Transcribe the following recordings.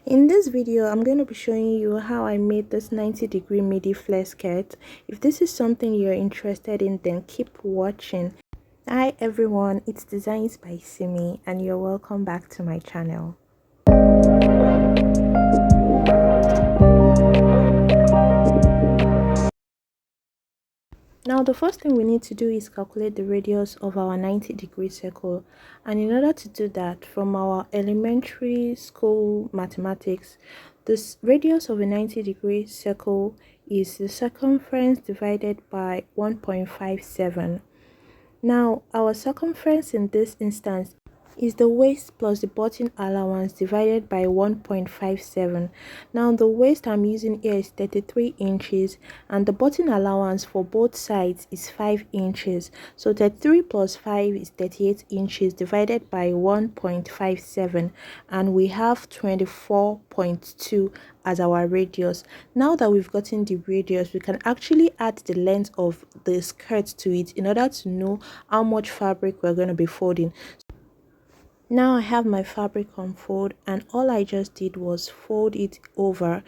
In this video, I'm going to be showing you how I made this 90-degree midi flare skirt. If this is something you're interested in, then keep watching. Hi everyone, it's Designs by Simi and you're welcome back to my channel. Now the first thing we need to do is calculate the radius of our 90-degree circle, and in order to do that, from our elementary school mathematics, this radius of a 90-degree circle is the circumference divided by 1.57. Now our circumference in this instance is the waist plus the button allowance divided by 1.57. Now the waist I'm using here is 33 inches and the button allowance for both sides is 5 inches. So 33 plus 5 is 38 inches divided by 1.57, and we have 24.2 as our radius. Now that we've gotten the radius, we can actually add the length of the skirt to it in order to know how much fabric we're going to be folding. Now I have my fabric on fold, and all I just did was fold it over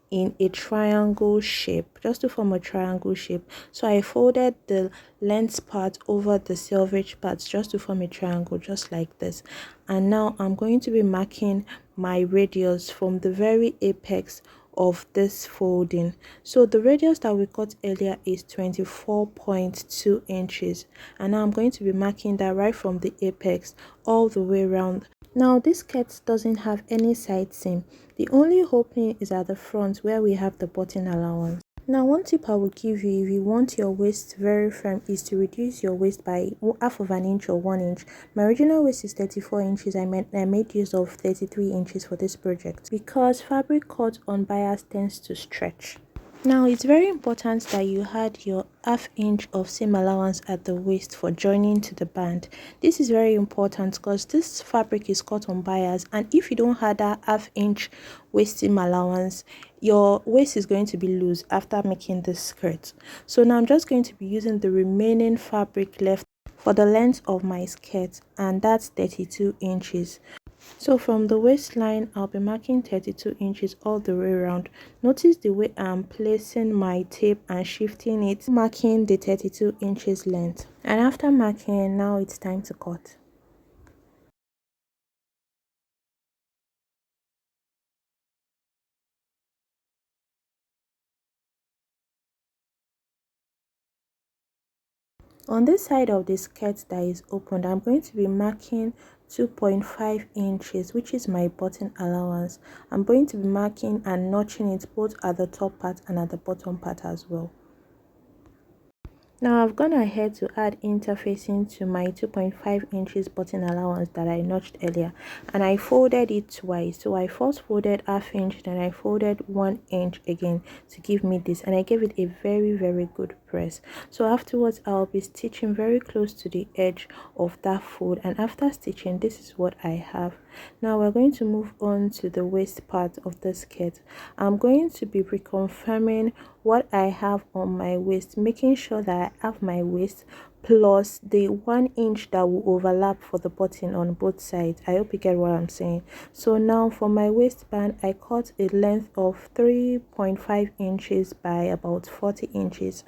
in a triangle shape, just to form a triangle shape. So I folded the length part over the selvage parts just to form a triangle, just like this. And now I'm going to be marking my radius from the very apex of this folding. So the radius that we cut earlier is 24.2 inches, and now I'm going to be marking that right from the apex all the way around. Now this skirt doesn't have any side seam. The only opening is at the front where we have the button allowance. Now one tip I will give you if you want your waist very firm is to reduce your waist by half of an inch or 1 inch. My original waist is 34 inches. I made use of 33 inches for this project because fabric cut on bias tends to stretch. Now it's very important that you had your half inch of seam allowance at the waist for joining to the band. This is very important because this fabric is cut on bias, and if you don't have that half inch waist seam allowance, your waist is going to be loose after making this skirt. So now I'm just going to be using the remaining fabric left for the length of my skirt, and that's 32 inches. So from the waistline, I'll be marking 32 inches all the way around. Notice the way I'm placing my tape and shifting it, marking the 32 inches length. And after marking, now it's time to cut. On this side of the skirt that is opened, I'm going to be marking 2.5 inches, which is my button allowance. I'm going to be marking and notching it both at the top part and at the bottom part as well. Now I've gone ahead to add interfacing to my 2.5 inches button allowance that I notched earlier, and I folded it twice. So I first folded half inch, then I folded 1 inch again to give me this, and I gave it a very good press. So afterwards I'll be stitching very close to the edge of that fold, and after stitching, this is what I have. Now we're going to move on to the waist part of the skirt. I'm going to be reconfirming what I have on my waist, making sure that I have my waist plus the 1 inch that will overlap for the button on both sides. I hope you get what I'm saying. So now for my waistband, I cut a length of 3.5 inches by about 40 inches.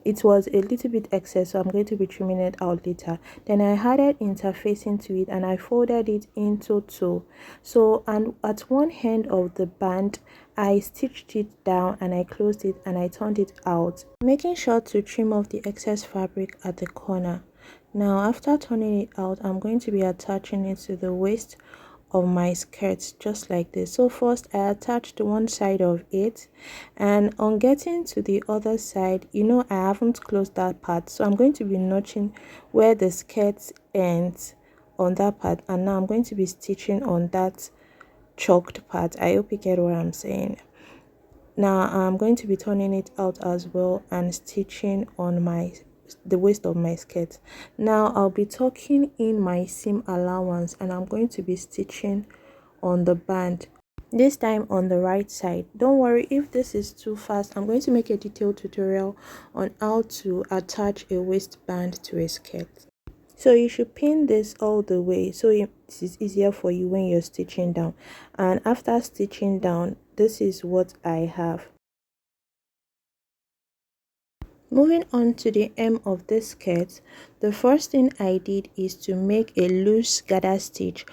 It was a little bit excess, so I'm going to be trimming it out later. Then I added interfacing to it and I folded it into two. So, and at one end of the band, I stitched it down and I closed it and I turned it out, making sure to trim off the excess fabric at the corner. Now after turning it out, I'm going to be attaching it to the waist of my skirt just like this. So first I attached one side of it, and on getting to the other side, I haven't closed that part, so I'm going to be notching where the skirt ends on that part, and now I'm going to be stitching on that chalked part. I hope you get what I'm saying. Now I'm going to be turning it out as well and stitching on the waist of my skirt. Now I'll be tucking in my seam allowance and I'm going to be stitching on the band, this time on the right side. Don't worry if this is too fast. I'm going to make a detailed tutorial on how to attach a waistband to a skirt. So you should pin this all the way so it is easier for you when you're stitching down. And after stitching down, this is what I have. Moving on to the hem of this skirt, the first thing I did is to make a loose gather stitch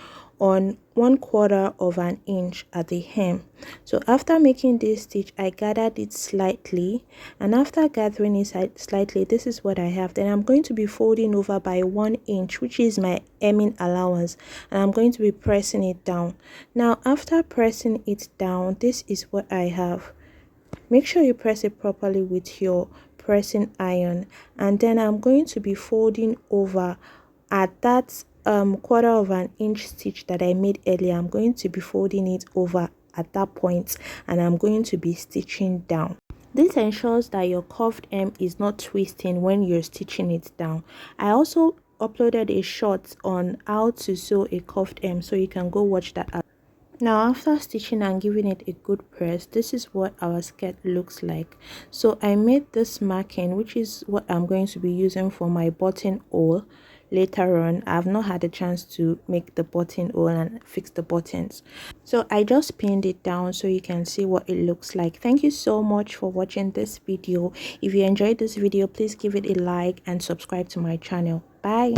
on 1/4 of an inch at the hem. So after making this stitch, I gathered it slightly, and after gathering it slightly, this is what I have. Then I'm going to be folding over by 1 inch, which is my hemming allowance, and I'm going to be pressing it down. Now after pressing it down, this is what I have. Make sure you press it properly with your pressing iron, and then I'm going to be folding over at that 1/4 of an inch stitch that I made earlier. I'm going to be folding it over at that point, and I'm going to be stitching down. This ensures that your curved hem is not twisting when you're stitching it down. I also uploaded a short on how to sew a curved hem, so you can go watch that out. Now after stitching and giving it a good press, this is what our skirt looks like. So I made this marking, which is what I'm going to be using for my buttonhole later on. I've not had a chance to make the buttonhole and fix the buttons, so I just pinned it down so you can see what it looks like. Thank you so much for watching this video. If you enjoyed this video, please give it a like and subscribe to my channel. Bye.